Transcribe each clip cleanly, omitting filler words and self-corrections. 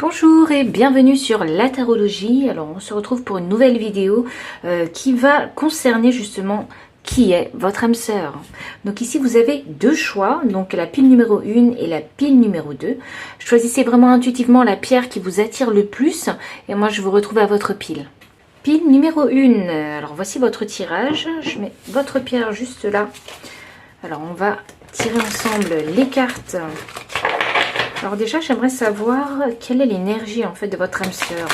Bonjour et bienvenue sur la tarologie. Alors on se retrouve pour une nouvelle vidéo qui va concerner justement qui est votre âme sœur. Donc ici vous avez deux choix, donc la pile numéro 1 et la pile numéro 2. Choisissez vraiment intuitivement la pierre qui vous attire le plus et moi je vous retrouve à votre pile. Pile numéro 1, alors voici votre tirage. Je mets votre pierre juste là. Alors on va tirer ensemble les cartes. Alors déjà, j'aimerais savoir quelle est l'énergie en fait de votre âme sœur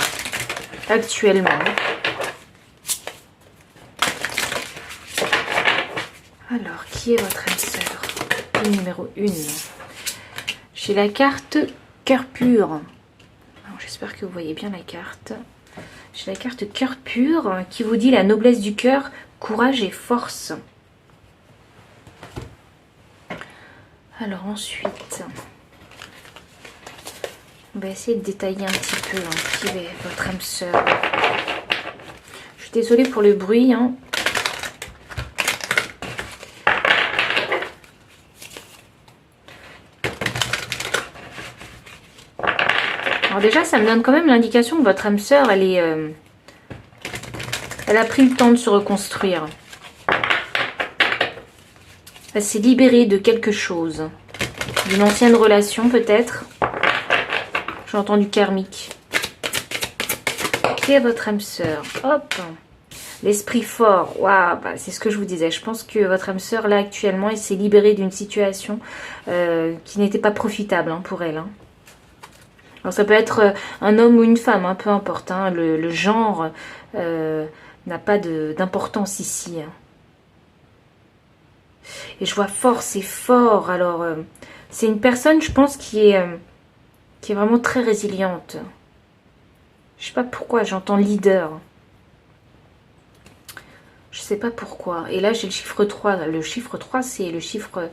actuellement. Alors, qui est votre âme sœur? Numéro 1. J'ai la carte cœur pur. J'espère que vous voyez bien la carte. J'ai la carte cœur pur qui vous dit la noblesse du cœur, courage et force. Alors ensuite... on va essayer de détailler un petit peu qui est votre âme sœur. Je suis désolée pour le bruit. Alors déjà, ça me donne quand même l'indication que votre âme sœur, elle a pris le temps de se reconstruire. Elle s'est libérée de quelque chose. D'une ancienne relation peut-être. J'ai entendu karmique. Qui est votre âme sœur? Hop. L'esprit fort. Waouh, bah, c'est ce que je vous disais. Je pense que votre âme sœur, là, actuellement, elle s'est libérée d'une situation qui n'était pas profitable pour elle. Alors, ça peut être un homme ou une femme, peu importe. Le genre n'a pas d'importance ici. Et je vois force et fort. Alors, c'est une personne, je pense, qui est vraiment très résiliente. Je sais pas pourquoi, j'entends leader. Je sais pas pourquoi. Et là, j'ai le chiffre 3. Le chiffre 3, c'est le chiffre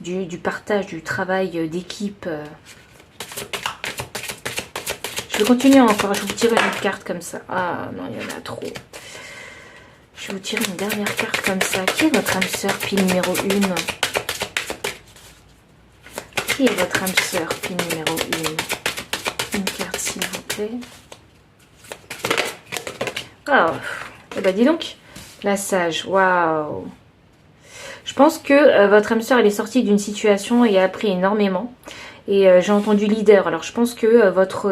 du partage, du travail d'équipe. Je vais continuer encore. Je vais vous tirer une autre carte comme ça. Ah non, il y en a trop. Je vais vous tirer une dernière carte comme ça. Qui est votre âme sœur, pile numéro 1? Qui est votre âme sœur, pile numéro 1? Une carte, s'il vous plaît. Oh, eh ben dis donc, la sage, waouh. Je pense que votre âme sœur, elle est sortie d'une situation et a appris énormément. Et j'ai entendu leader. Alors, je pense que votre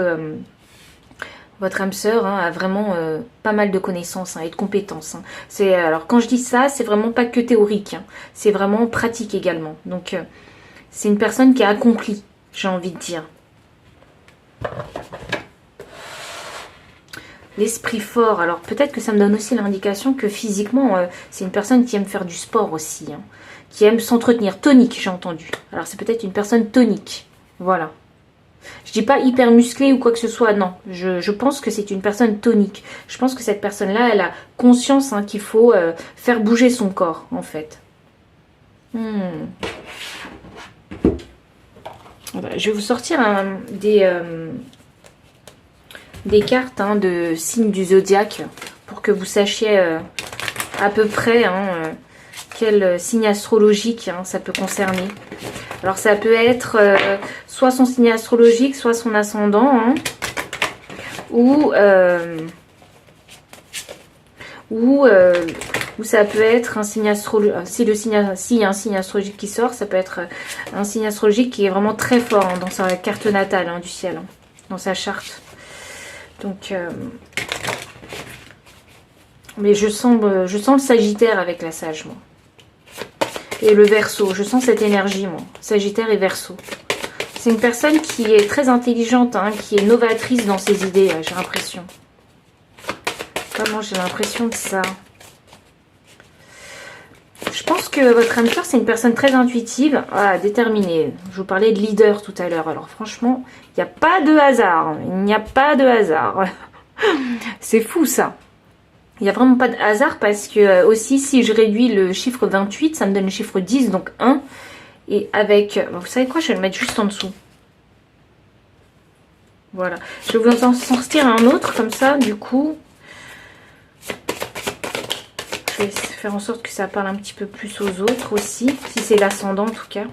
âme sœur a vraiment pas mal de connaissances et de compétences. Alors, quand je dis ça, c'est vraiment pas que théorique. C'est vraiment pratique également. Donc, c'est une personne qui a accompli, j'ai envie de dire. L'esprit fort, alors peut-être que ça me donne aussi l'indication que physiquement, c'est une personne qui aime faire du sport aussi, qui aime s'entretenir, tonique j'ai entendu. Alors c'est peut-être une personne tonique, voilà. Je dis pas hyper musclée ou quoi que ce soit, non. Je pense que c'est une personne tonique. Je pense que cette personne-là, elle a conscience qu'il faut faire bouger son corps, en fait. Je vais vous sortir des cartes de signes du zodiaque pour que vous sachiez à peu près quel signe astrologique ça peut concerner. Alors ça peut être soit son signe astrologique, soit son ascendant, ou ça peut être un signe astrologique. Si un signe astrologique qui sort, ça peut être un signe astrologique qui est vraiment très fort dans sa carte natale du ciel, dans sa charte. Donc, mais je sens le Sagittaire avec la Sage, moi. Et le Verseau, je sens cette énergie, moi. Sagittaire et Verseau. C'est une personne qui est très intelligente, qui est novatrice dans ses idées, j'ai l'impression. Vraiment, j'ai l'impression de ça. Je pense que votre âme sœur, c'est une personne très intuitive, déterminée. Je vous parlais de leader tout à l'heure. Alors franchement, il n'y a pas de hasard. Il n'y a pas de hasard. C'est fou ça. Il n'y a vraiment pas de hasard parce que aussi, si je réduis le chiffre 28, ça me donne le chiffre 10, donc 1. Et avec... vous savez quoi, je vais le mettre juste en dessous. Voilà. Je vais vous en sortir un autre comme ça, du coup... je vais faire en sorte que ça parle un petit peu plus aux autres aussi, si c'est l'ascendant en tout cas.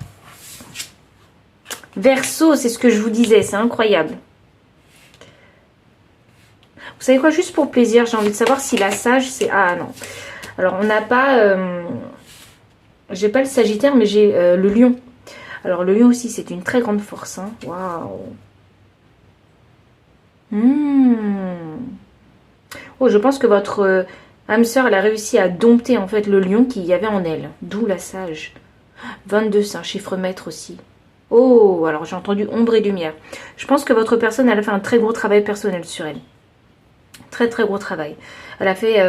Verseau, c'est ce que je vous disais, c'est incroyable. Vous savez quoi, juste pour plaisir, j'ai envie de savoir si la sage, c'est... Ah non. Alors, on n'a pas... J'ai pas le Sagittaire, mais j'ai le Lion. Alors, le Lion aussi, c'est une très grande force. Hein. Waouh. Oh, je pense que votre âme sœur, elle a réussi à dompter, en fait, le Lion qu'il y avait en elle. D'où la sage. 22, c'est un chiffre maître aussi. Oh, alors j'ai entendu ombre et lumière. Je pense que votre personne, elle a fait un très gros travail personnel sur elle. Très très gros travail. Elle a fait,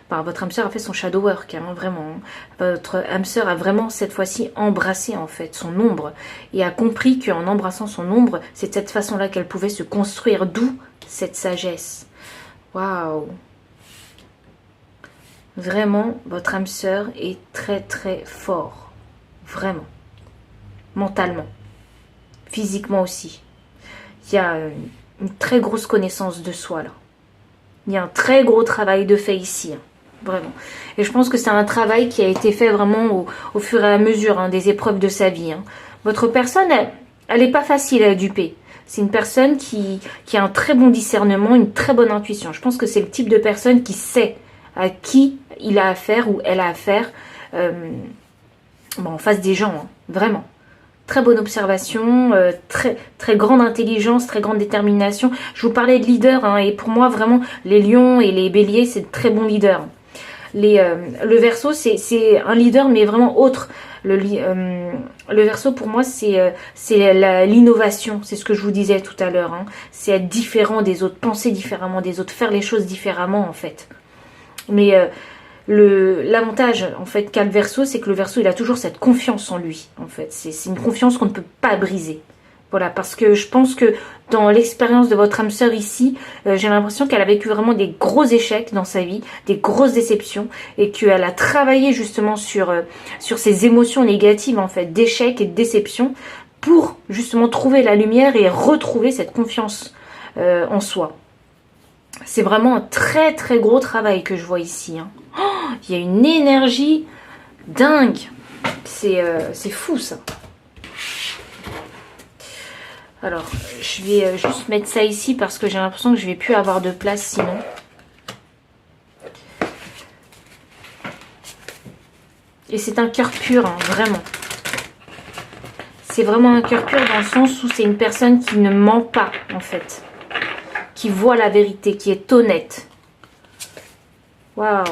votre âme sœur a fait son shadow work, hein, vraiment. Votre âme sœur a vraiment cette fois-ci embrassé en fait son ombre et a compris qu'en embrassant son ombre, c'est de cette façon-là qu'elle pouvait se construire, d'où cette sagesse. Waouh! Vraiment, votre âme sœur est très très fort. Vraiment. Mentalement. Physiquement aussi. Il y a une très grosse connaissance de soi là. Il y a un très gros travail de fait ici, hein, vraiment. Et je pense que c'est un travail qui a été fait vraiment au fur et à mesure hein, des épreuves de sa vie. Hein. Votre personne, elle n'est pas facile à duper. C'est une personne qui a un très bon discernement, une très bonne intuition. Je pense que c'est le type de personne qui sait à qui il a affaire ou elle a affaire en face des gens, hein, vraiment. Très bonne observation, très grande intelligence, très grande détermination. Je vous parlais de leader, hein, et pour moi, vraiment, les lions et les béliers, c'est de très bons leaders. Le Verseau, c'est un leader, mais vraiment autre. Le Verseau, pour moi, c'est l'innovation. C'est ce que je vous disais tout à l'heure. Hein. C'est être différent des autres, penser différemment des autres, faire les choses différemment, en fait. Mais... l'avantage en fait qu'a le Verseau, c'est que le Verseau il a toujours cette confiance en lui en fait. C'est une confiance qu'on ne peut pas briser. Voilà, parce que je pense que dans l'expérience de votre âme sœur ici, j'ai l'impression qu'elle a vécu vraiment des gros échecs dans sa vie, des grosses déceptions, et qu'elle a travaillé justement sur ses émotions négatives en fait, d'échecs et de déceptions, pour justement trouver la lumière et retrouver cette confiance en soi. C'est vraiment un très très gros travail que je vois ici. Hein. Oh, il y a une énergie dingue. C'est fou ça. Alors, je vais juste mettre ça ici parce que j'ai l'impression que je ne vais plus avoir de place sinon. Et c'est un cœur pur, hein, vraiment. C'est vraiment un cœur pur dans le sens où c'est une personne qui ne ment pas en fait. Qui voit la vérité, qui est honnête. Waouh.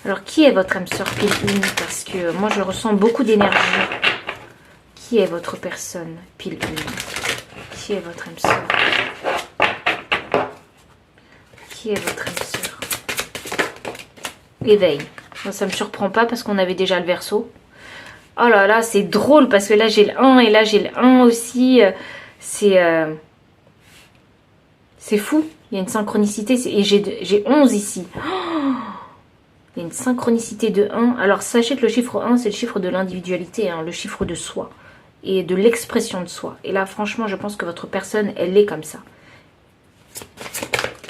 Alors, qui est votre âme sœur pile une? Parce que moi, je ressens beaucoup d'énergie. Qui est votre personne pile une? Qui est votre âme sœur? Qui est votre âme sœur? Éveil. Moi, ça ne me surprend pas parce qu'on avait déjà le Verseau. Oh là là, c'est drôle parce que là j'ai le 1 et là j'ai le 1 aussi. C'est fou. Il y a une synchronicité. Et j'ai 11 ici. Oh, il y a une synchronicité de 1. Alors sachez que le chiffre 1, c'est le chiffre de l'individualité, hein, le chiffre de soi et de l'expression de soi. Et là, franchement, je pense que votre personne, elle est comme ça.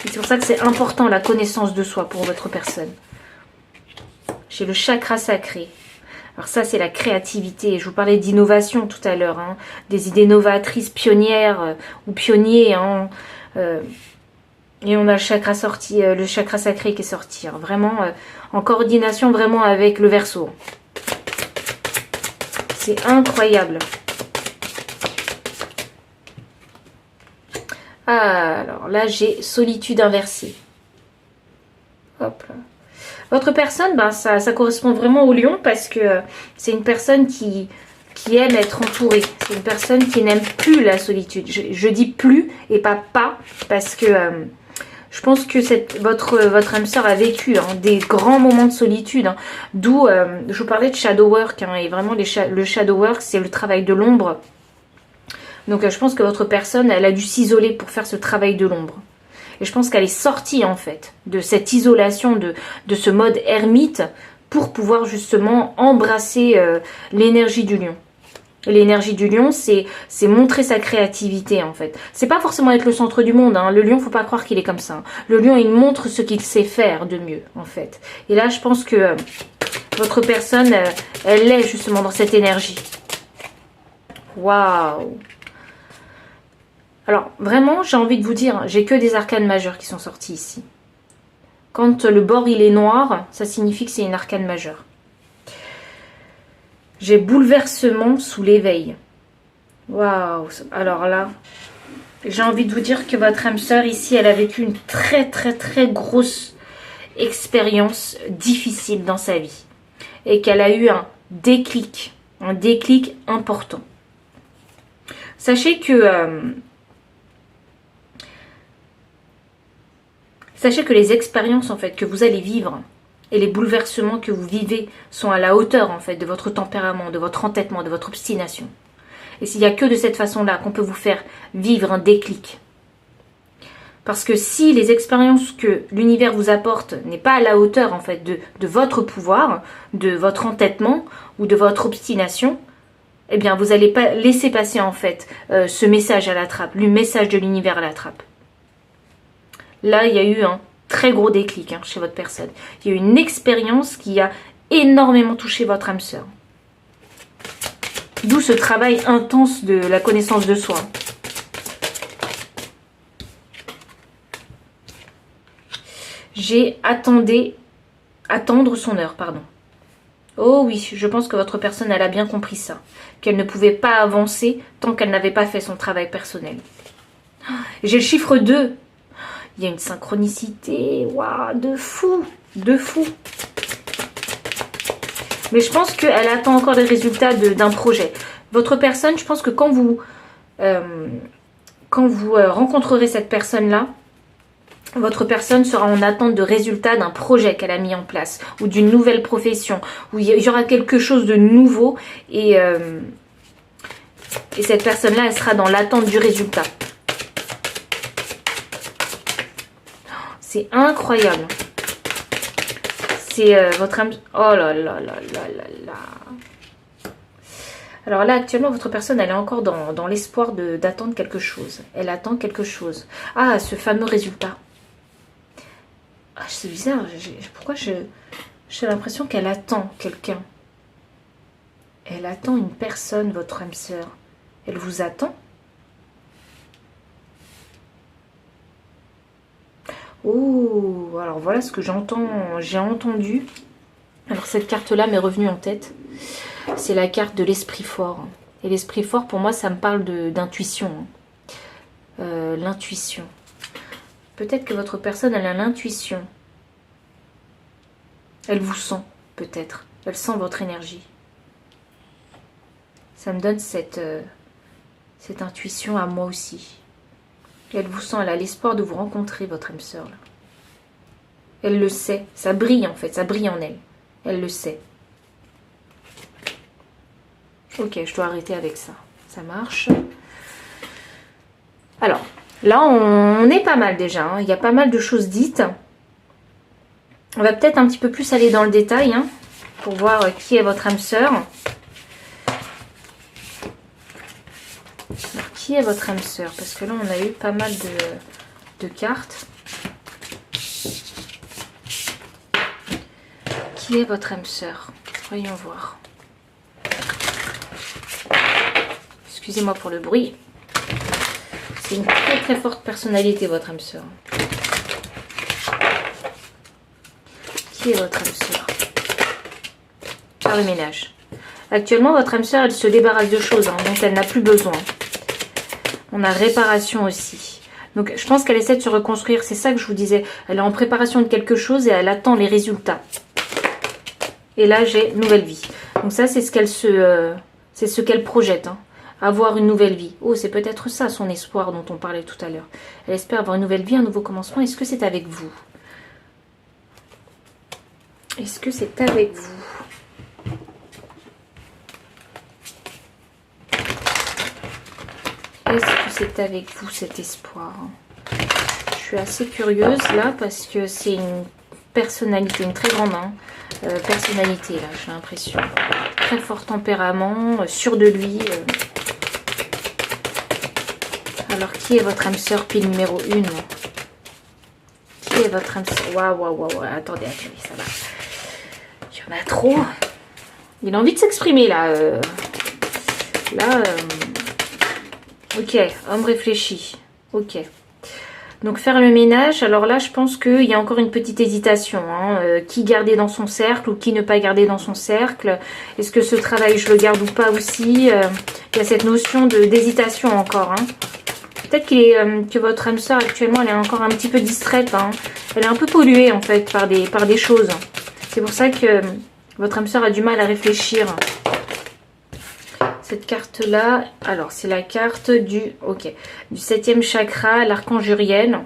C'est pour ça que c'est important la connaissance de soi pour votre personne. J'ai le chakra sacré. Alors ça, c'est la créativité. Je vous parlais d'innovation tout à l'heure. Hein. Des idées novatrices, pionnières ou pionniers. Hein. Et on a le chakra sorti, le chakra sacré qui est sorti. Hein. Vraiment en coordination vraiment avec le Verseau. C'est incroyable. Alors là, j'ai solitude inversée. Hop là. Votre personne, ben, ça correspond vraiment au lion parce que c'est une personne qui aime être entourée. C'est une personne qui n'aime plus la solitude. Je dis plus et pas parce que je pense que votre âme sœur a vécu hein, des grands moments de solitude. Hein, d'où je vous parlais de shadow work. Hein, et vraiment, le shadow work, c'est le travail de l'ombre. Donc je pense que votre personne, elle a dû s'isoler pour faire ce travail de l'ombre. Et je pense qu'elle est sortie en fait de cette isolation, de ce mode ermite pour pouvoir justement embrasser l'énergie du lion. L'énergie du lion, c'est montrer sa créativité en fait. C'est pas forcément être le centre du monde. Hein. Le lion, faut pas croire qu'il est comme ça. Hein. Le lion, il montre ce qu'il sait faire de mieux en fait. Et là, je pense que votre personne, elle est justement dans cette énergie. Waouh! Alors, vraiment, j'ai envie de vous dire, j'ai que des arcanes majeures qui sont sortis ici. Quand le bord, il est noir, ça signifie que c'est une arcane majeure. J'ai bouleversement sous l'éveil. Waouh! Alors là, j'ai envie de vous dire que votre âme sœur, ici, elle a vécu une très, très, très grosse expérience difficile dans sa vie. Et qu'elle a eu un déclic important. Sachez que les expériences en fait que vous allez vivre et les bouleversements que vous vivez sont à la hauteur en fait de votre tempérament, de votre entêtement, de votre obstination. Et s'il n'y a que de cette façon-là qu'on peut vous faire vivre un déclic. Parce que si les expériences que l'univers vous apporte n'est pas à la hauteur en fait de votre pouvoir, de votre entêtement ou de votre obstination, eh bien vous n'allez pas laisser passer en fait ce message à la trappe, le message de l'univers à la trappe. Là, il y a eu un très gros déclic chez votre personne. Il y a eu une expérience qui a énormément touché votre âme sœur. D'où ce travail intense de la connaissance de soi. J'ai attendre son heure, pardon. Oh oui, je pense que votre personne, elle a bien compris ça. Qu'elle ne pouvait pas avancer tant qu'elle n'avait pas fait son travail personnel. J'ai le chiffre 2. Il y a une synchronicité, waouh, de fou, de fou. Mais je pense qu'elle attend encore les résultats d'un projet. Votre personne, je pense que quand vous rencontrerez cette personne-là, votre personne sera en attente de résultats d'un projet qu'elle a mis en place ou d'une nouvelle profession où il y aura quelque chose de nouveau et cette personne-là, elle sera dans l'attente du résultat. C'est incroyable. C'est votre âme... Oh là là là là là là. Alors là, actuellement, votre personne, elle est encore dans l'espoir d'attendre quelque chose. Elle attend quelque chose. Ah, ce fameux résultat. Ah, c'est bizarre. Pourquoi j'ai l'impression qu'elle attend quelqu'un? Elle attend une personne, votre âme sœur. Elle vous attend? Oh, alors voilà ce que j'ai entendu. Alors cette carte-là m'est revenue en tête. C'est la carte de l'esprit fort. Et l'esprit fort, pour moi, ça me parle d'intuition. L'intuition. Peut-être que votre personne, elle a l'intuition. Elle vous sent, peut-être. Elle sent votre énergie. Ça me donne cette intuition à moi aussi. Elle vous sent, elle a l'espoir de vous rencontrer, votre âme sœur. Elle le sait. Ça brille, en fait. Ça brille en elle. Elle le sait. Ok, je dois arrêter avec ça. Ça marche. Alors, là, on est pas mal déjà. Il y a pas mal de choses dites. On va peut-être un petit peu plus aller dans le détail pour voir qui est votre âme sœur. Alors, qui est votre âme sœur? Parce que là, on a eu pas mal de cartes. Qui est votre âme sœur? Voyons voir. Excusez-moi pour le bruit. C'est une très très forte personnalité, votre âme sœur. Qui est votre âme sœur? Faire le ménage. Actuellement, votre âme sœur, elle se débarrasse de choses dont elle n'a plus besoin. On a réparation aussi. Donc, je pense qu'elle essaie de se reconstruire. C'est ça que je vous disais. Elle est en préparation de quelque chose et elle attend les résultats. Et là, j'ai nouvelle vie. Donc ça, c'est ce qu'elle projette. Avoir une nouvelle vie. Oh, c'est peut-être ça son espoir dont on parlait tout à l'heure. Elle espère avoir une nouvelle vie, un nouveau commencement. Est-ce que c'est avec vous? Est-ce que c'est avec vous? Est-ce que c'est avec vous cet espoir? Je suis assez curieuse là parce que c'est une personnalité, une très grande personnalité là, j'ai l'impression. Très fort tempérament, sûr de lui. Alors, qui est votre âme sœur pile numéro 1? Qui est votre âme sœur? Waouh, attendez, ça va. Il y en a trop. Il a envie de s'exprimer là. Ok, homme réfléchi. Ok. Donc faire le ménage, alors là je pense qu'il y a encore une petite hésitation. Hein. Qui garder dans son cercle ou qui ne pas garder dans son cercle. Est-ce que ce travail je le garde ou pas aussi. Il y a cette notion d'hésitation encore. Hein. Peut-être que votre âme sœur actuellement elle est encore un petit peu distraite. Hein. Elle est un peu polluée en fait par des choses. C'est pour ça que votre âme sœur a du mal à réfléchir. Cette carte-là, alors c'est la carte du 7e chakra, l'archange Uriel.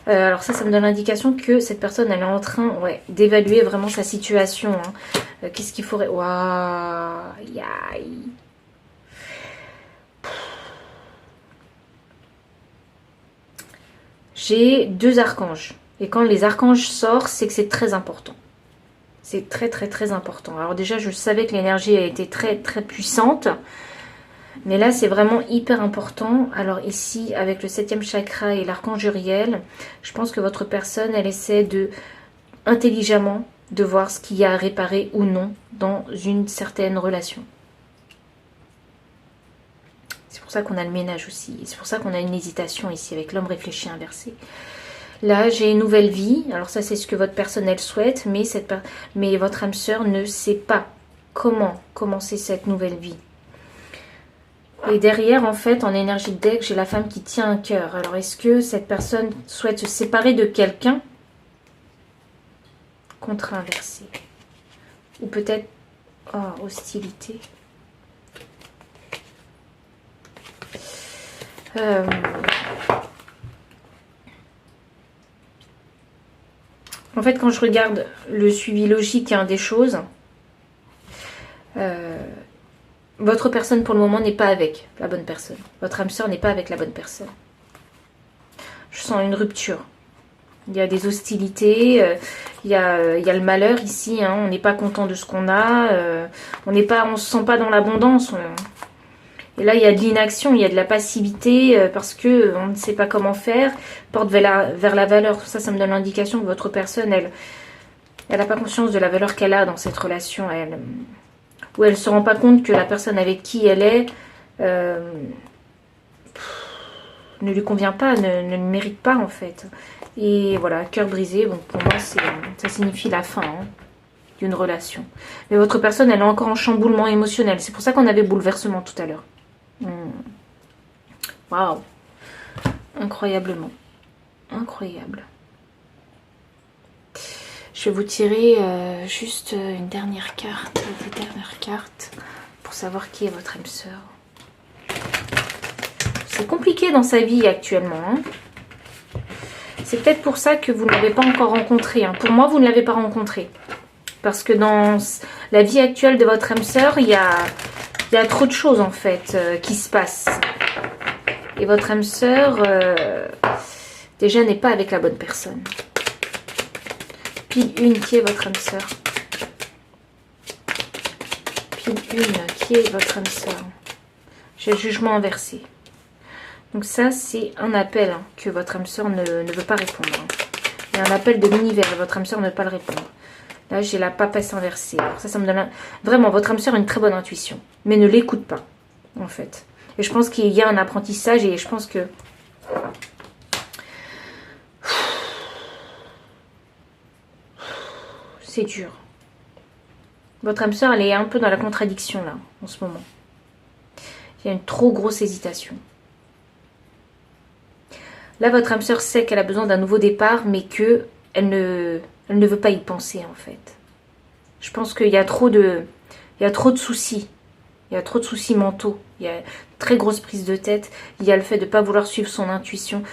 Alors ça me donne l'indication que cette personne, elle est en train d'évaluer vraiment sa situation. Hein. Qu'est-ce qu'il faudrait... Waouh, j'ai 2 archanges. Et quand les archanges sortent, c'est que c'est très important. C'est très très très important. Alors déjà, je savais que l'énergie a été très très puissante. Mais là, c'est vraiment hyper important. Alors ici, avec le 7e chakra et l'archange Uriel, je pense que votre personne, elle essaie de, intelligemment, de voir ce qu'il y a à réparer ou non dans une certaine relation. C'est pour ça qu'on a le ménage aussi. C'est pour ça qu'on a une hésitation ici avec l'homme réfléchi inversé. Là, j'ai une nouvelle vie. Alors ça, c'est ce que votre personne, elle souhaite. Mais votre âme sœur ne sait pas comment commencer cette nouvelle vie. Et derrière, en fait, en énergie de deck, j'ai la femme qui tient un cœur. Alors, est-ce que cette personne souhaite se séparer de quelqu'un? Contrat inversé. Ou peut-être... Oh, hostilité. En fait, quand je regarde le suivi logique des choses, votre personne pour le moment n'est pas avec la bonne personne. Votre âme sœur n'est pas avec la bonne personne. Je sens une rupture. Il y a des hostilités, il y a le malheur ici. Hein, on n'est pas content de ce qu'on a. On ne se sent pas dans l'abondance. Et là, il y a de l'inaction, il y a de la passivité parce que on ne sait pas comment faire. Porte vers la valeur. Ça me donne l'indication que votre personne, elle n'a pas conscience de la valeur qu'elle a dans cette relation. Où elle ne se rend pas compte que la personne avec qui elle est ne lui convient pas, ne le mérite pas en fait. Et voilà, cœur brisé, bon, pour moi ça signifie la fin d'une relation. Mais votre personne, elle est encore en chamboulement émotionnel. C'est pour ça qu'on avait bouleversement tout à l'heure. Waouh, incroyablement. Incroyable. Je vais vous tirer juste une dernière carte, des dernières cartes, pour savoir qui est votre âme sœur. C'est compliqué dans sa vie actuellement. Hein. C'est peut-être pour ça que vous ne l'avez pas encore rencontré. Hein. Pour moi, vous ne l'avez pas rencontré. Parce que dans la vie actuelle de votre âme sœur, il y a trop de choses en fait qui se passent. Et votre âme sœur, déjà, n'est pas avec la bonne personne. Pile 1, qui est votre âme sœur? Pile 1, qui est votre âme sœur? J'ai le jugement inversé. Donc ça, c'est un appel que votre âme sœur ne veut pas répondre. Il y a un appel de l'univers et votre âme sœur ne veut pas le répondre. Là, j'ai la papesse inversée. Alors ça me donne... Vraiment, votre âme sœur a une très bonne intuition. Mais ne l'écoute pas, en fait. Et je pense qu'il y a un apprentissage et je pense que... C'est dur. Votre âme sœur, elle est un peu dans la contradiction, là, en ce moment. Il y a une trop grosse hésitation. Là, votre âme sœur sait qu'elle a besoin d'un nouveau départ, mais qu'elle ne veut pas y penser, en fait. Je pense qu'il y a trop de soucis. Il y a trop de soucis mentaux. Il y a une très grosse prise de tête. Il y a le fait de ne pas vouloir suivre son intuition.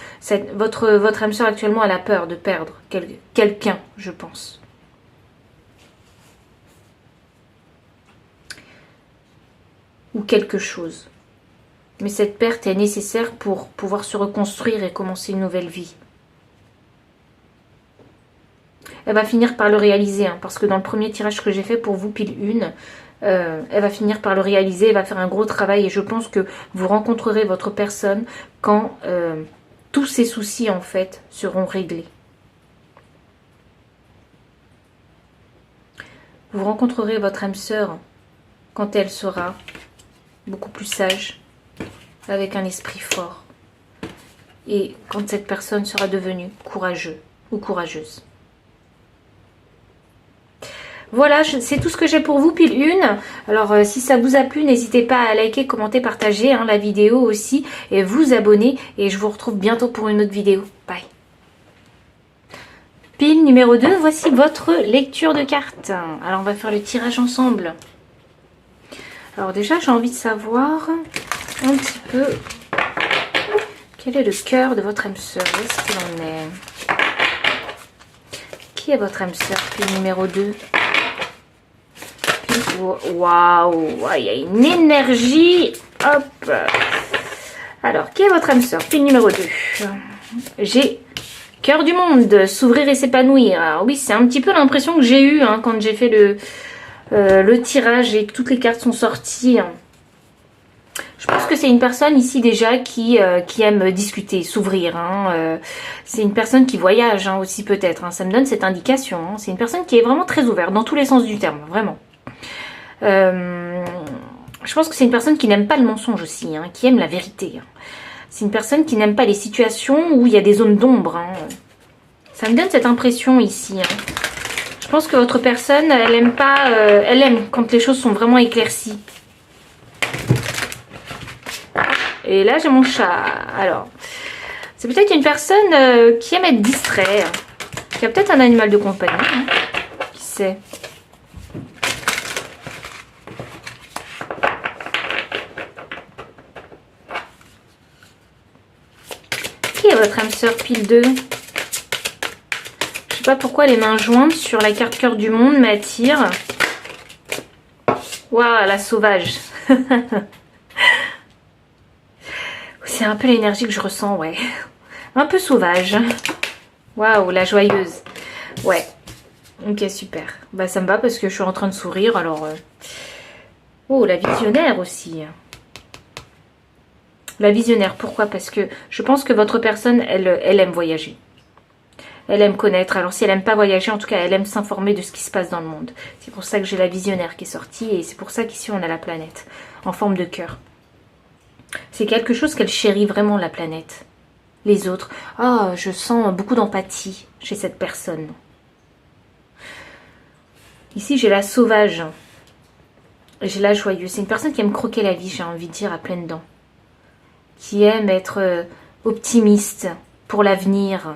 Votre âme sœur, actuellement, elle a peur de perdre quelqu'un, je pense. Ou quelque chose. Mais cette perte est nécessaire pour pouvoir se reconstruire et commencer une nouvelle vie. Elle va finir par le réaliser, hein, parce que dans le premier tirage que j'ai fait pour vous, pile 1, elle va finir par le réaliser, elle va faire un gros travail et je pense que vous rencontrerez votre personne quand tous ces soucis, en fait, seront réglés. Vous rencontrerez votre âme sœur quand elle sera beaucoup plus sage, avec un esprit fort. Et quand cette personne sera devenue courageux ou courageuse. Voilà, c'est tout ce que j'ai pour vous, pile 1. Alors, si ça vous a plu, n'hésitez pas à liker, commenter, partager la vidéo aussi. Et vous abonner. Et je vous retrouve bientôt pour une autre vidéo. Bye. Pile numéro 2, voici votre lecture de cartes. Alors, on va faire le tirage ensemble. Alors déjà, j'ai envie de savoir un petit peu quel est le cœur de votre âme sœur. Où est-ce qu'il en est? Qui est votre âme sœur, pile numéro 2? Waouh, il y a une énergie. Hop. Alors, qui est votre âme sœur? Pile numéro 2. J'ai cœur du monde, s'ouvrir et s'épanouir. Alors oui, c'est un petit peu l'impression que j'ai eue quand j'ai fait le tirage et que toutes les cartes sont sorties. Je pense que c'est une personne ici déjà qui aime discuter, s'ouvrir. C'est une personne qui voyage aussi peut-être. Ça me donne cette indication. C'est une personne qui est vraiment très ouverte dans tous les sens du terme, vraiment. Je pense que c'est une personne qui n'aime pas le mensonge aussi, qui aime la vérité. C'est une personne qui n'aime pas les situations où il y a des zones d'ombre. Ça me donne cette impression ici. Je pense que votre personne, elle aime pas, elle aime quand les choses sont vraiment éclaircies. Et là, j'ai mon chat. Alors, c'est peut-être une personne qui aime être distrait, qui a peut-être un animal de compagnie. Qui sait? Qui est votre âme sœur, pile 2? Je sais pas pourquoi les mains jointes sur la carte cœur du monde m'attirent. Waouh, la sauvage. C'est un peu l'énergie que je ressens, ouais. Un peu sauvage. Waouh, la joyeuse. Ouais. Ok, super. Bah, ça me va parce que je suis en train de sourire, alors... Oh, la visionnaire aussi. La visionnaire, pourquoi? Parce que je pense que votre personne, elle aime voyager. Elle aime connaître. Alors, si elle n'aime pas voyager, en tout cas, elle aime s'informer de ce qui se passe dans le monde. C'est pour ça que j'ai la visionnaire qui est sortie. Et c'est pour ça qu'ici, on a la planète en forme de cœur. C'est quelque chose qu'elle chérit vraiment, la planète. Les autres. Oh, je sens beaucoup d'empathie chez cette personne. Ici, j'ai la sauvage. J'ai la joyeuse. C'est une personne qui aime croquer la vie, j'ai envie de dire, à pleines dents. Qui aime être optimiste pour l'avenir.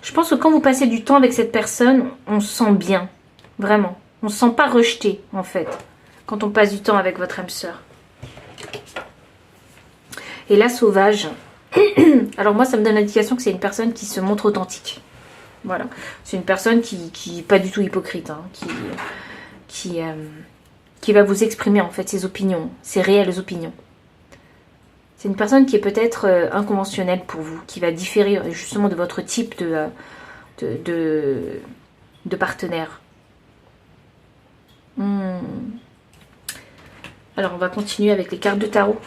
Je pense que quand vous passez du temps avec cette personne, on se sent bien. Vraiment. On ne se sent pas rejeté, en fait, quand on passe du temps avec votre âme sœur. Et la sauvage, alors moi ça me donne l'indication que c'est une personne qui se montre authentique. Voilà, c'est une personne qui pas du tout hypocrite, qui va vous exprimer en fait ses opinions, ses réelles opinions. C'est une personne qui est peut-être inconventionnelle pour vous, qui va différer justement de votre type de partenaire. Alors on va continuer avec les cartes de tarot.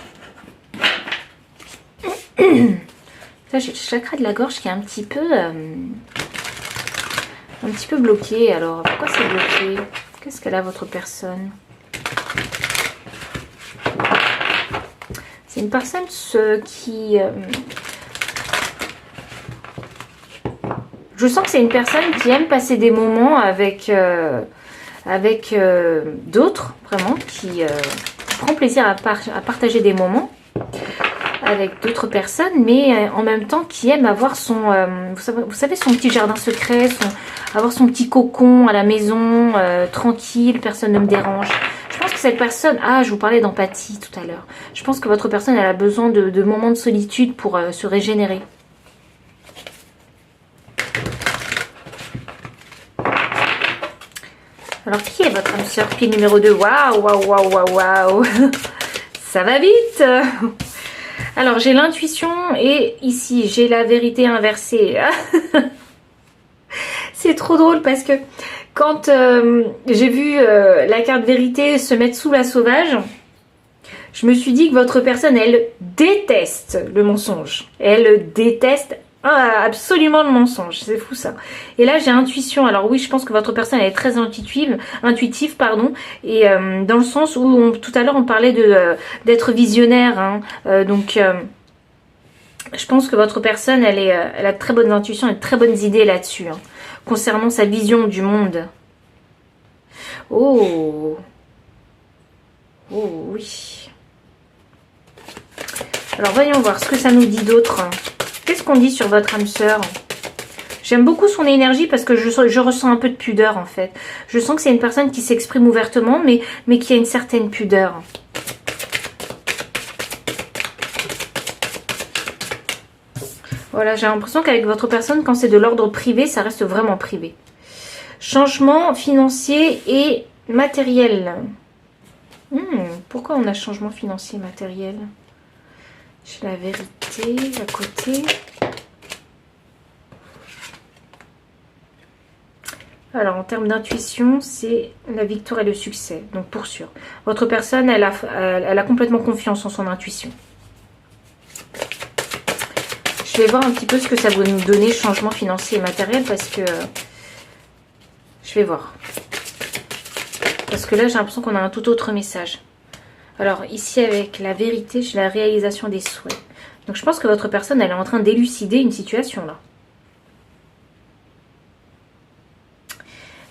Là, j'ai le chakra de la gorge qui est un petit peu bloqué. Alors, pourquoi c'est bloqué? Qu'est-ce qu'elle a, votre personne? C'est une personne qui... je sens que c'est une personne qui aime passer des moments avec d'autres, vraiment, qui prend plaisir à partager des moments avec d'autres personnes, mais en même temps qui aime avoir son, vous savez, son petit jardin secret, avoir son petit cocon à la maison, tranquille, personne ne me dérange. Je pense que cette personne, je vous parlais d'empathie tout à l'heure, je pense que votre personne, elle a besoin de moments de solitude pour se régénérer. Alors, qui est votre âme sœur, pile numéro 2? Waouh, waouh, waouh, waouh, waouh. Ça va vite. Alors, j'ai l'intuition et ici, j'ai la vérité inversée. C'est trop drôle parce que quand j'ai vu la carte vérité se mettre sous la sauvage, je me suis dit que votre personne, elle déteste le mensonge. Elle déteste Ah, absolument le mensonge, c'est fou ça. Et là j'ai intuition, alors oui je pense que votre personne elle est très intuitive pardon, et dans le sens où tout à l'heure on parlait d'être visionnaire, hein, je pense que votre personne elle a de très bonnes intuitions et de très bonnes idées là-dessus, hein, concernant sa vision du monde. Oh, oh oui. Alors voyons voir ce que ça nous dit d'autre. Qu'est-ce qu'on dit sur votre âme sœur? J'aime beaucoup son énergie parce que je ressens un peu de pudeur en fait. Je sens que c'est une personne qui s'exprime ouvertement mais qui a une certaine pudeur. Voilà, j'ai l'impression qu'avec votre personne, quand c'est de l'ordre privé, ça reste vraiment privé. Changement financier et matériel. Pourquoi on a changement financier et matériel? J'ai la vérité à côté. Alors, en termes d'intuition, c'est la victoire et le succès. Donc, pour sûr. Votre personne, elle a complètement confiance en son intuition. Je vais voir un petit peu ce que ça va nous donner, changement financier et matériel, parce que... je vais voir. Parce que là, j'ai l'impression qu'on a un tout autre message. Alors, ici, avec la vérité, j'ai la réalisation des souhaits. Donc, je pense que votre personne, elle est en train d'élucider une situation, là.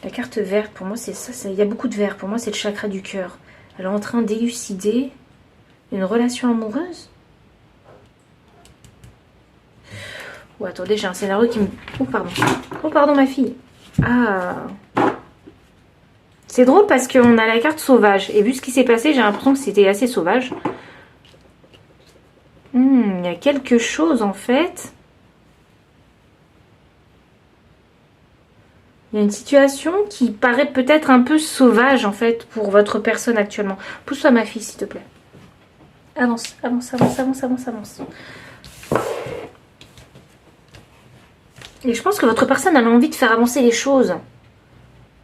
La carte verte, pour moi, c'est ça. Il y a beaucoup de vert. Pour moi, c'est le chakra du cœur. Elle est en train d'élucider une relation amoureuse. Oh, attendez, j'ai un scénario qui me... Oh, pardon. Oh, pardon, ma fille. Ah. C'est drôle parce qu'on a la carte sauvage. Et vu ce qui s'est passé, j'ai l'impression que c'était assez sauvage. Il y a quelque chose, en fait... Il y a une situation qui paraît peut-être un peu sauvage, en fait, pour votre personne actuellement. Pousse-toi, ma fille, s'il te plaît. Avance, avance, avance, avance, avance, avance. Et je pense que votre personne a envie de faire avancer les choses.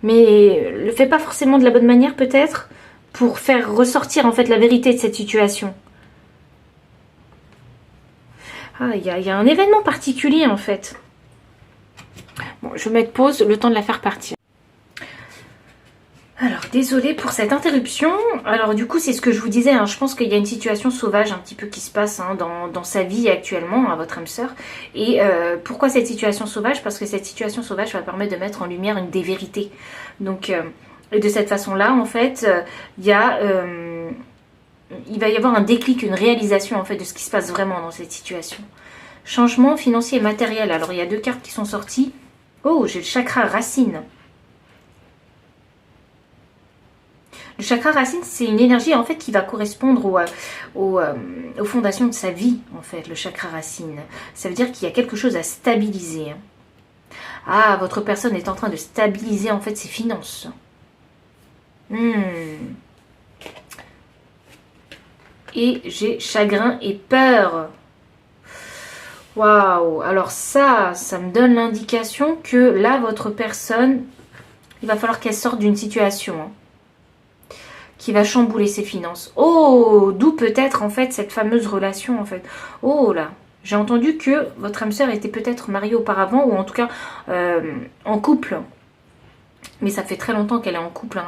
Mais le fait pas forcément de la bonne manière, peut-être, pour faire ressortir, en fait, la vérité de cette situation. Ah, il y a un événement particulier, en fait. Bon, je vais mettre pause, le temps de la faire partir. Alors, désolée pour cette interruption. Alors, du coup, c'est ce que je vous disais. Hein, je pense qu'il y a une situation sauvage un petit peu qui se passe hein, dans sa vie actuellement, à votre âme sœur. Et pourquoi cette situation sauvage? Parce que cette situation sauvage va permettre de mettre en lumière des vérités. Donc, et de cette façon-là, en fait, il va y avoir un déclic, une réalisation en fait de ce qui se passe vraiment dans cette situation. Changement financier et matériel. Alors, il y a deux cartes qui sont sorties. Oh, j'ai le chakra racine. Le chakra racine, c'est une énergie en fait qui va correspondre aux fondations de sa vie, en fait, le chakra racine. Ça veut dire qu'il y a quelque chose à stabiliser. Ah, votre personne est en train de stabiliser en fait ses finances. Et j'ai chagrin et peur. Waouh, alors ça me donne l'indication que là, votre personne, il va falloir qu'elle sorte d'une situation qui va chambouler ses finances. Oh, d'où peut-être en fait cette fameuse relation en fait. Oh là, j'ai entendu que votre âme sœur était peut-être mariée auparavant ou en tout cas en couple. Mais ça fait très longtemps qu'elle est en couple hein,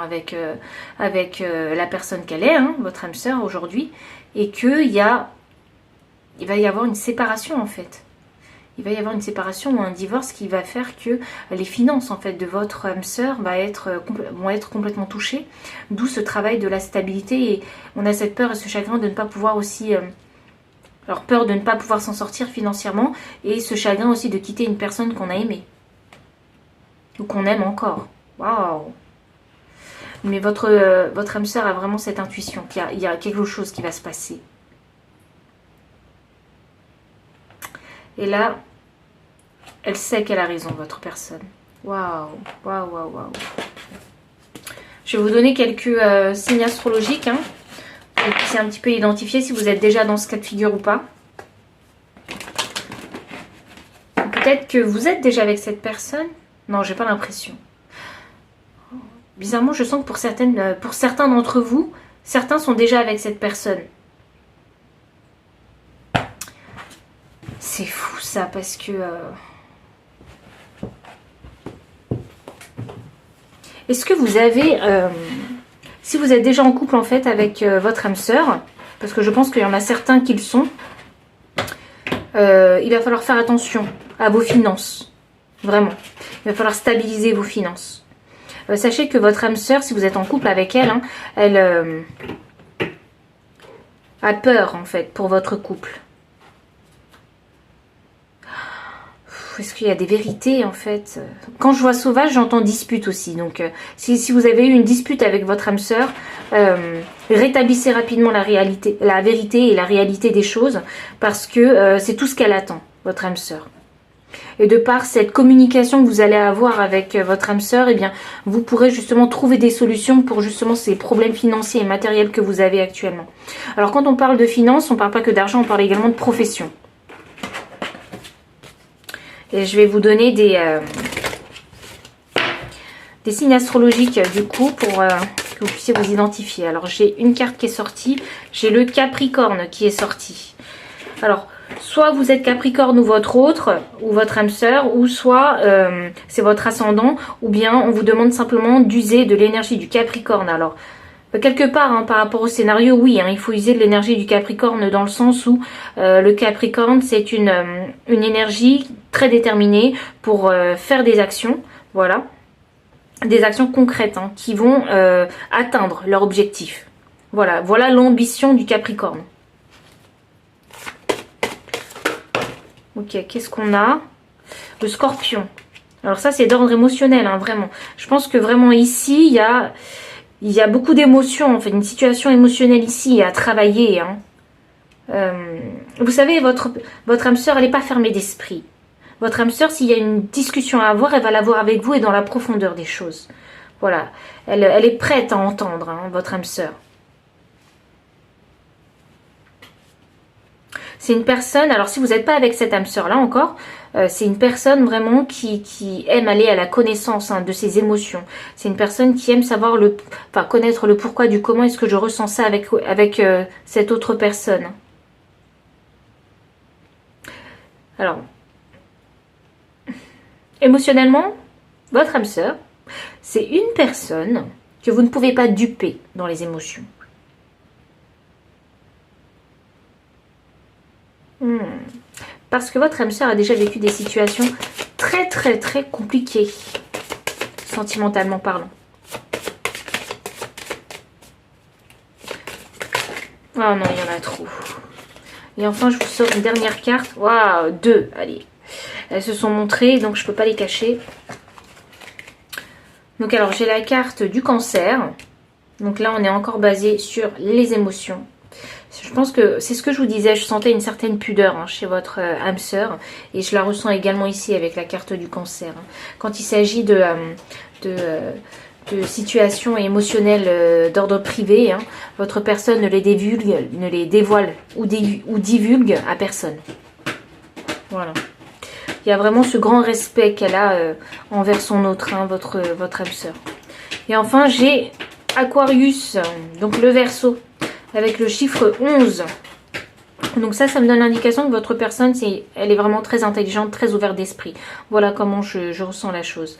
avec la personne qu'elle est, hein, votre âme sœur aujourd'hui, et qu'il va y avoir une séparation en fait. Il va y avoir une séparation ou un divorce qui va faire que les finances en fait de votre âme sœur vont être complètement touchées. D'où ce travail de la stabilité et on a cette peur et ce chagrin de ne pas pouvoir aussi... alors peur de ne pas pouvoir s'en sortir financièrement et ce chagrin aussi de quitter une personne qu'on a aimée. Ou qu'on aime encore. Waouh! Mais votre âme sœur a vraiment cette intuition qu'il y a quelque chose qui va se passer. Et là, elle sait qu'elle a raison, votre personne. Waouh, waouh, waouh, waouh. Je vais vous donner quelques signes astrologiques. Hein, pour que vous puissiez un petit peu identifier si vous êtes déjà dans ce cas de figure ou pas. Peut-être que vous êtes déjà avec cette personne. Non, j'ai pas l'impression. Bizarrement, je sens que pour certains d'entre vous, certains sont déjà avec cette personne. C'est fou ça parce que... Est-ce que vous avez... si vous êtes déjà en couple en fait avec votre âme sœur, parce que je pense qu'il y en a certains qui le sont, il va falloir faire attention à vos finances. Vraiment. Il va falloir stabiliser vos finances. Sachez que votre âme sœur, si vous êtes en couple avec elle, hein, elle a peur en fait pour votre couple. Est-ce qu'il y a des vérités en fait? Quand je vois sauvage, j'entends dispute aussi. Donc si vous avez eu une dispute avec votre âme sœur, rétablissez rapidement la vérité et la réalité des choses, parce que c'est tout ce qu'elle attend, votre âme sœur. Et de par cette communication que vous allez avoir avec votre âme sœur, eh bien, vous pourrez justement trouver des solutions pour justement ces problèmes financiers et matériels que vous avez actuellement. Alors quand on parle de finances, on ne parle pas que d'argent, on parle également de profession. Et je vais vous donner des signes astrologiques du coup pour que vous puissiez vous identifier. Alors j'ai une carte qui est sortie, j'ai le Capricorne qui est sorti. Alors soit vous êtes Capricorne ou votre autre, ou votre âme sœur, ou soit c'est votre ascendant, ou bien on vous demande simplement d'user de l'énergie du Capricorne. Alors quelque part, hein, par rapport au scénario, oui, hein, il faut user de l'énergie du Capricorne dans le sens où le Capricorne, c'est une énergie très déterminée pour faire des actions, voilà, des actions concrètes hein, qui vont atteindre leur objectif. Voilà, voilà l'ambition du Capricorne. Ok, qu'est-ce qu'on a? Le Scorpion. Alors ça, c'est d'ordre émotionnel, hein, vraiment. Je pense que vraiment ici, il y a beaucoup d'émotions, en fait, une situation émotionnelle ici à travailler. Hein. Vous savez, votre âme sœur, elle n'est pas fermée d'esprit. Votre âme sœur, s'il y a une discussion à avoir, elle va l'avoir avec vous et dans la profondeur des choses. Voilà, elle est prête à entendre, hein, votre âme sœur. C'est une personne, alors si vous n'êtes pas avec cette âme sœur là encore, c'est une personne vraiment qui aime aller à la connaissance hein, de ses émotions. C'est une personne qui aime savoir connaître le pourquoi du comment est-ce que je ressens ça avec cette autre personne. Alors, émotionnellement, votre âme sœur, c'est une personne que vous ne pouvez pas duper dans les émotions. Parce que votre âme sœur a déjà vécu des situations très très très compliquées, sentimentalement parlant. Oh non, il y en a trop. Et enfin, je vous sors une dernière carte. Waouh, 2, allez. Elles se sont montrées, donc je ne peux pas les cacher. Donc alors, j'ai la carte du Cancer. Donc là, on est encore basé sur les émotions. Je pense que c'est ce que je vous disais, je sentais une certaine pudeur hein, chez votre âme sœur et je la ressens également ici avec la carte du Cancer. Hein. Quand il s'agit de situations émotionnelles d'ordre privé, hein, votre personne ne les dévoile ou divulgue à personne. Voilà. Il y a vraiment ce grand respect qu'elle a envers son autre, hein, votre âme sœur. Et enfin, j'ai Aquarius, donc le Verseau. Avec le chiffre 11. Donc ça me donne l'indication que votre personne, elle est vraiment très intelligente, très ouverte d'esprit. Voilà comment je ressens la chose.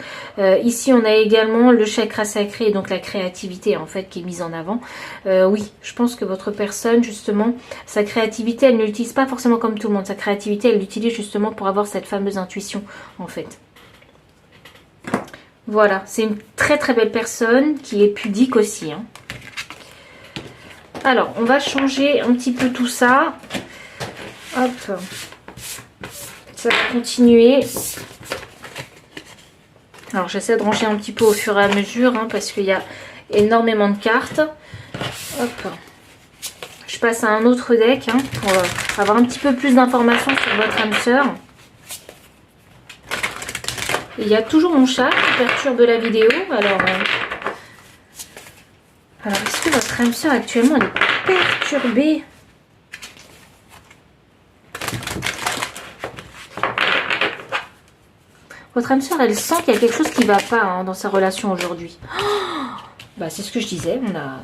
Ici, on a également le chakra sacré, donc la créativité en fait qui est mise en avant. Oui, je pense que votre personne, justement, sa créativité, elle ne l'utilise pas forcément comme tout le monde. Sa créativité, elle l'utilise justement pour avoir cette fameuse intuition, en fait. Voilà, c'est une très très belle personne qui est pudique aussi, hein. Alors, on va changer un petit peu tout ça. Hop. Ça va continuer. Alors, j'essaie de ranger un petit peu au fur et à mesure, hein, parce qu'il y a énormément de cartes. Hop. Je passe à un autre deck hein, pour avoir un petit peu plus d'informations sur votre âme sœur. Il y a toujours mon chat qui perturbe la vidéo. Alors est-ce que votre âme sœur actuellement elle est perturbée? Votre âme sœur, elle sent qu'il y a quelque chose qui ne va pas hein, dans sa relation aujourd'hui. Oh, bah, c'est ce que je disais, on a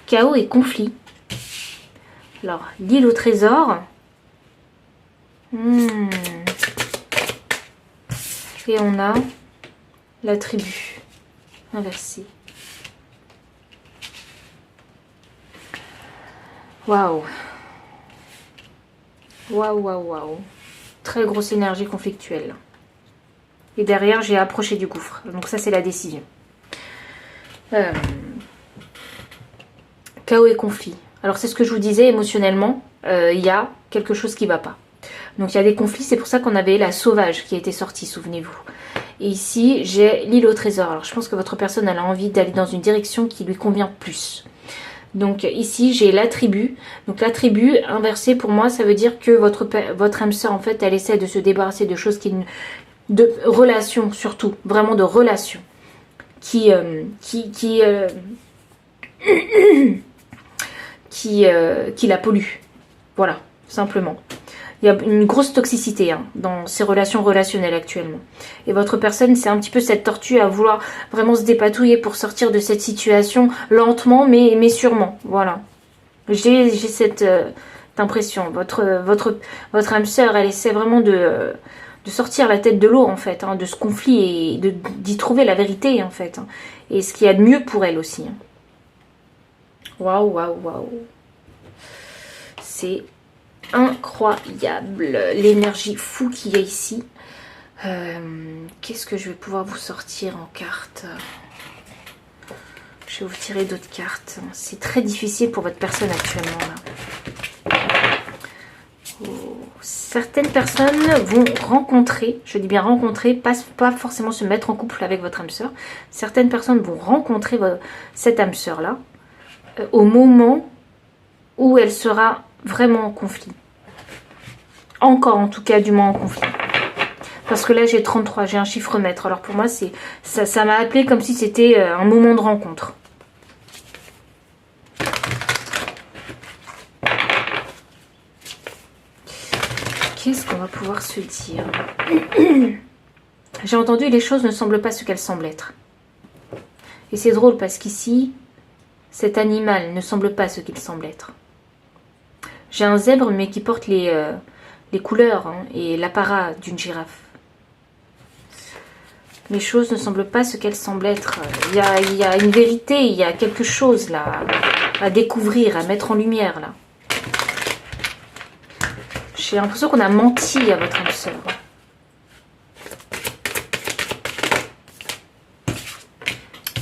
chaos et conflit. Alors, l'île au trésor. Et on a la tribu inversée. Waouh. Waouh, waouh, waouh. Très grosse énergie conflictuelle. Et derrière, j'ai approché du gouffre. Donc ça, c'est la décision. Chaos et conflit. Alors c'est ce que je vous disais, émotionnellement, il y a quelque chose qui ne va pas. Donc il y a des conflits, c'est pour ça qu'on avait la sauvage qui a été sortie, souvenez-vous. Et ici, j'ai l'île au trésor. Alors je pense que votre personne elle a envie d'aller dans une direction qui lui convient plus. Donc ici, j'ai la tribu. Donc la tribu, inversée pour moi, ça veut dire que votre âme sœur, en fait, elle essaie de se débarrasser de choses qui... de relations, surtout. Vraiment de relations. Qui la polluent. Voilà, simplement. Il y a une grosse toxicité dans ces relations relationnelles actuellement. Et votre personne, c'est un petit peu cette tortue à vouloir vraiment se dépatouiller pour sortir de cette situation lentement, mais sûrement. Voilà. J'ai cette impression. Votre âme sœur, elle essaie vraiment de sortir la tête de l'eau, en fait, de ce conflit et d'y trouver la vérité, en fait. Et ce qu'il y a de mieux pour elle aussi. Waouh, waouh, waouh. C'est incroyable l'énergie fou qu'il y a ici. Qu'est-ce que je vais pouvoir vous sortir en cartes? Je vais vous tirer d'autres cartes. C'est très difficile pour votre personne actuellement là. Oh. Certaines personnes vont rencontrer, je dis bien rencontrer, pas forcément se mettre en couple avec votre âme sœur. Certaines personnes vont rencontrer cette âme sœur là au moment où elle sera vraiment en conflit. Encore en tout cas du moins en conflit. Parce que là j'ai 33, j'ai un chiffre maître. Alors pour moi ça m'a appelé comme si c'était un moment de rencontre. Qu'est-ce qu'on va pouvoir se dire? J'ai entendu les choses ne semblent pas ce qu'elles semblent être. Et c'est drôle parce qu'ici, cet animal ne semble pas ce qu'il semble être. J'ai un zèbre mais qui porte les couleurs et l'apparat d'une girafe. Les choses ne semblent pas ce qu'elles semblent être. Il y a une vérité, il y a quelque chose là à découvrir, à mettre en lumière là. J'ai l'impression qu'on a menti à votre âme sœur.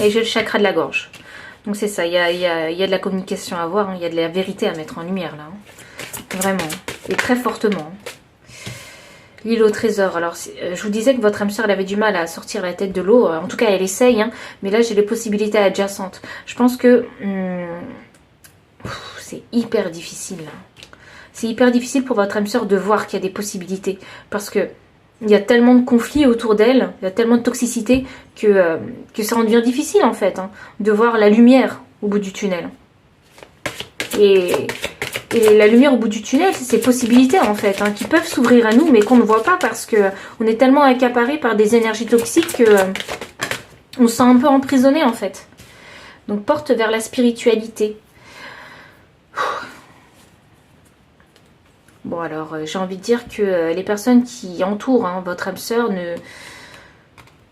Et j'ai le chakra de la gorge. Donc c'est ça, il y a de la communication à avoir, il y a de la vérité à mettre en lumière là. Vraiment, et très fortement. L'île au trésor. Alors, je vous disais que votre âme sœur elle avait du mal à sortir la tête de l'eau. En tout cas, elle essaye. Mais là, j'ai les possibilités adjacentes. Je pense que c'est hyper difficile. C'est hyper difficile pour votre âme sœur de voir qu'il y a des possibilités. Parce que il y a tellement de conflits autour d'elle, il y a tellement de toxicité que ça en devient difficile en fait. De voir la lumière au bout du tunnel. Et la lumière au bout du tunnel, c'est ces possibilités en fait, qui peuvent s'ouvrir à nous, mais qu'on ne voit pas parce qu'on est tellement accaparé par des énergies toxiques qu'on se sent un peu emprisonné en fait. Donc porte vers la spiritualité. Bon alors, j'ai envie de dire que les personnes qui entourent votre âme sœur ne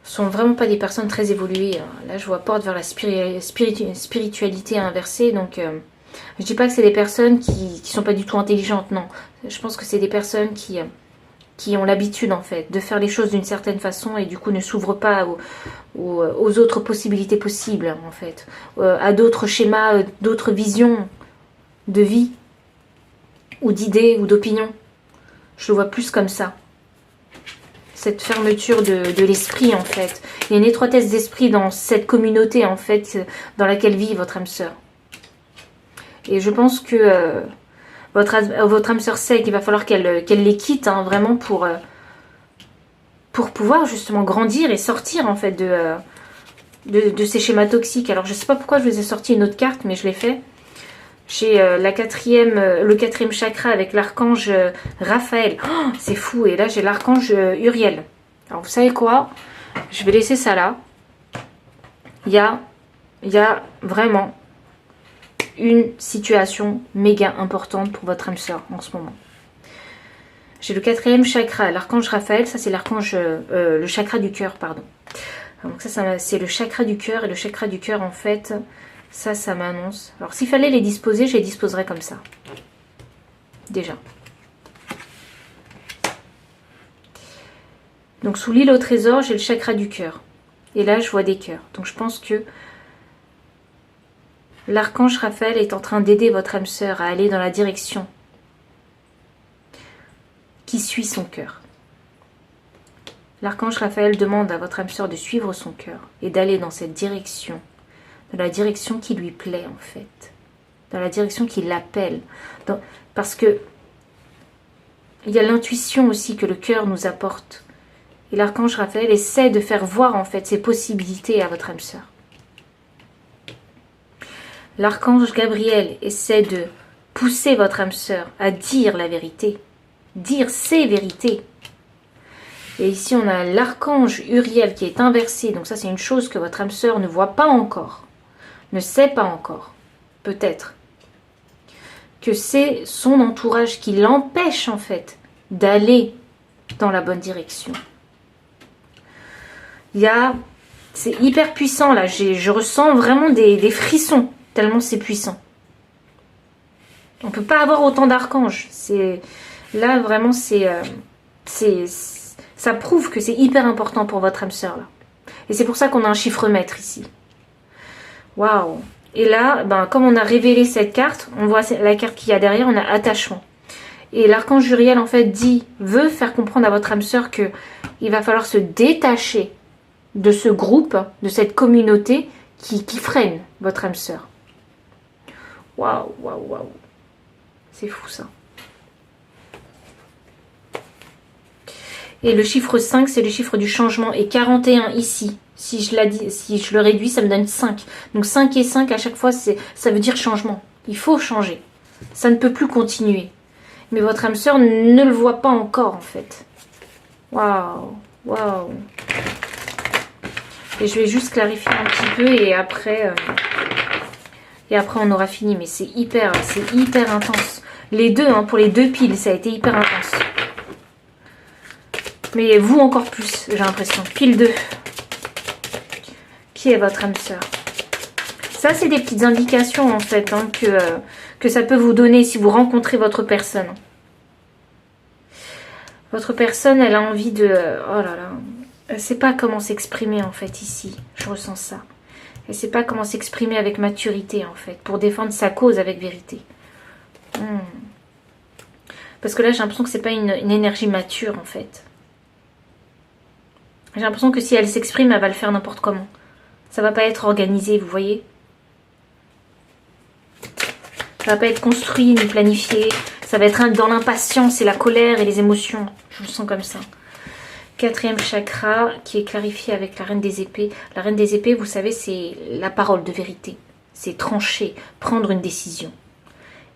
sont vraiment pas des personnes très évoluées. Là, je vois porte vers la spiritualité inversée, donc... je dis pas que c'est des personnes qui sont pas du tout intelligentes, non. Je pense que c'est des personnes qui ont l'habitude en fait de faire les choses d'une certaine façon et du coup ne s'ouvrent pas aux autres possibilités possibles en fait, à d'autres schémas, d'autres visions de vie ou d'idées ou d'opinions. Je le vois plus comme ça. Cette fermeture de l'esprit en fait. Il y a une étroitesse d'esprit dans cette communauté en fait dans laquelle vit votre âme sœur. Et je pense que votre âme sœur sait qu'il va falloir qu'elle les quitte vraiment pour pouvoir justement grandir et sortir en fait de ces schémas toxiques. Alors je sais pas pourquoi je vous ai sorti une autre carte, mais je l'ai fait. J'ai le quatrième chakra avec l'archange Raphaël. Oh, c'est fou. Et là j'ai l'archange Uriel. Alors vous savez quoi? Je vais laisser ça là. Il y a vraiment une situation méga importante pour votre âme sœur en ce moment. J'ai le 4e chakra, l'archange Raphaël, ça c'est l'archange, le chakra du cœur, pardon. Donc ça c'est le chakra du cœur, et le chakra du cœur en fait, ça m'annonce. Alors s'il fallait les disposer, je les disposerais comme ça. Déjà. Donc sous l'île au trésor, j'ai le chakra du cœur. Et là, je vois des cœurs. Donc je pense que l'archange Raphaël est en train d'aider votre âme sœur à aller dans la direction qui suit son cœur. L'archange Raphaël demande à votre âme sœur de suivre son cœur et d'aller dans cette direction, dans la direction qui lui plaît en fait, dans la direction qui l'appelle. Parce que il y a l'intuition aussi que le cœur nous apporte. Et l'archange Raphaël essaie de faire voir en fait ses possibilités à votre âme sœur. L'archange Gabriel essaie de pousser votre âme sœur à dire la vérité, dire ses vérités. Et ici on a l'archange Uriel qui est inversé, donc ça c'est une chose que votre âme sœur ne voit pas encore, ne sait pas encore, peut-être, que c'est son entourage qui l'empêche en fait d'aller dans la bonne direction. C'est hyper puissant là, je ressens vraiment des frissons, tellement c'est puissant. On ne peut pas avoir autant d'archanges. Là vraiment ça prouve que c'est hyper important pour votre âme sœur là. Et c'est pour ça qu'on a un chiffre maître ici. Waouh. Et là, comme on a révélé cette carte, on voit la carte qu'il y a derrière, on a attachement. Et l'archange Uriel en fait veut faire comprendre à votre âme sœur que il va falloir se détacher de ce groupe, de cette communauté qui freine votre âme sœur. Waouh, waouh, waouh. C'est fou ça. Et le chiffre 5, c'est le chiffre du changement. Et 41 ici, si je le réduis, ça me donne 5. Donc 5 et 5, à chaque fois, ça veut dire changement. Il faut changer. Ça ne peut plus continuer. Mais votre âme sœur ne le voit pas encore, en fait. Waouh, waouh. Et je vais juste clarifier un petit peu et après on aura fini. Mais c'est hyper intense. Les deux, pour les deux piles, ça a été hyper intense. Mais vous encore plus, j'ai l'impression. Pile 2. Qui est votre âme sœur? Ça, c'est des petites indications, en fait, que ça peut vous donner si vous rencontrez votre personne. Votre personne, elle a envie de... Oh là là. Elle ne sait pas comment s'exprimer, en fait, ici. Je ressens ça. Elle ne sait pas comment s'exprimer avec maturité, en fait, pour défendre sa cause avec vérité. Parce que là, j'ai l'impression que ce n'est pas une énergie mature, en fait. J'ai l'impression que si elle s'exprime, elle va le faire n'importe comment. Ça va pas être organisé, vous voyez? Ça va pas être construit ni planifié. Ça va être dans l'impatience et la colère et les émotions. Je le sens comme ça. 4e chakra qui est clarifié avec la reine des épées. La reine des épées, vous savez, c'est la parole de vérité. C'est trancher, prendre une décision.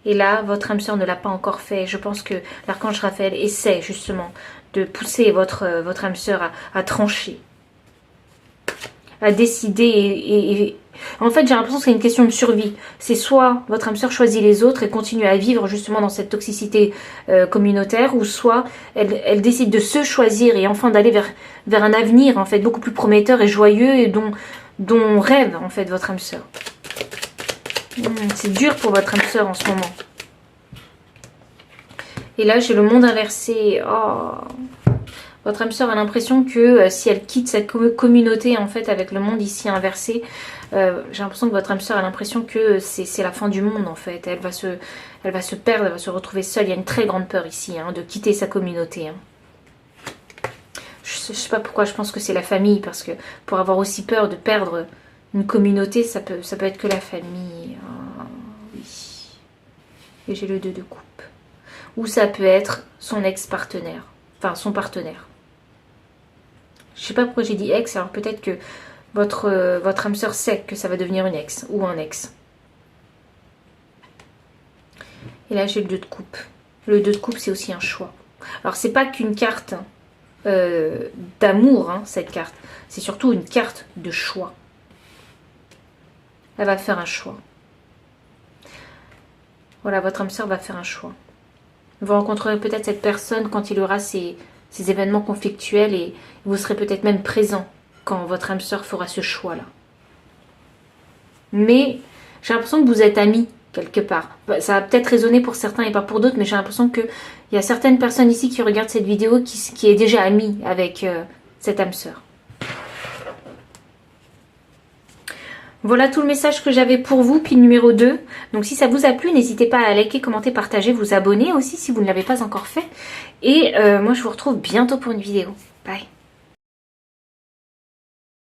Et là, votre âme sœur ne l'a pas encore fait. Je pense que l'archange Raphaël essaie justement de pousser votre âme sœur à trancher, à décider. Et en fait, j'ai l'impression que c'est une question de survie. C'est soit votre âme sœur choisit les autres et continue à vivre justement dans cette toxicité communautaire, ou soit elle décide de se choisir et enfin d'aller vers un avenir en fait beaucoup plus prometteur et joyeux et dont rêve en fait votre âme sœur. C'est dur pour votre âme sœur en ce moment. Et là, j'ai le monde inversé. Oh. Votre âme sœur a l'impression que si elle quitte cette communauté, en fait, avec le monde ici inversé, j'ai l'impression que votre âme sœur a l'impression que c'est la fin du monde, en fait. Elle va se perdre, elle va se retrouver seule. Il y a une très grande peur ici, de quitter sa communauté. Je ne sais pas pourquoi je pense que c'est la famille, parce que pour avoir aussi peur de perdre une communauté, ça peut être que la famille. Oh, oui. Et j'ai le 2 de coupe. Ou ça peut être son ex-partenaire. Enfin, son partenaire. Je sais pas pourquoi j'ai dit ex, alors peut-être que votre âme sœur sait que ça va devenir une ex ou un ex. Et là, j'ai le 2 de coupe. Le 2 de coupe, c'est aussi un choix. Alors, c'est pas qu'une carte d'amour, cette carte. C'est surtout une carte de choix. Elle va faire un choix. Voilà, votre âme sœur va faire un choix. Vous rencontrerez peut-être cette personne quand il y aura ces événements conflictuels et vous serez peut-être même présent quand votre âme sœur fera ce choix-là. Mais j'ai l'impression que vous êtes amis quelque part. Ça va peut-être résonner pour certains et pas pour d'autres, mais j'ai l'impression qu'il y a certaines personnes ici qui regardent cette vidéo qui est déjà amie avec cette âme sœur. Voilà tout le message que j'avais pour vous, pile numéro 2. Donc si ça vous a plu, n'hésitez pas à liker, commenter, partager, vous abonner aussi si vous ne l'avez pas encore fait. Et moi je vous retrouve bientôt pour une vidéo. Bye.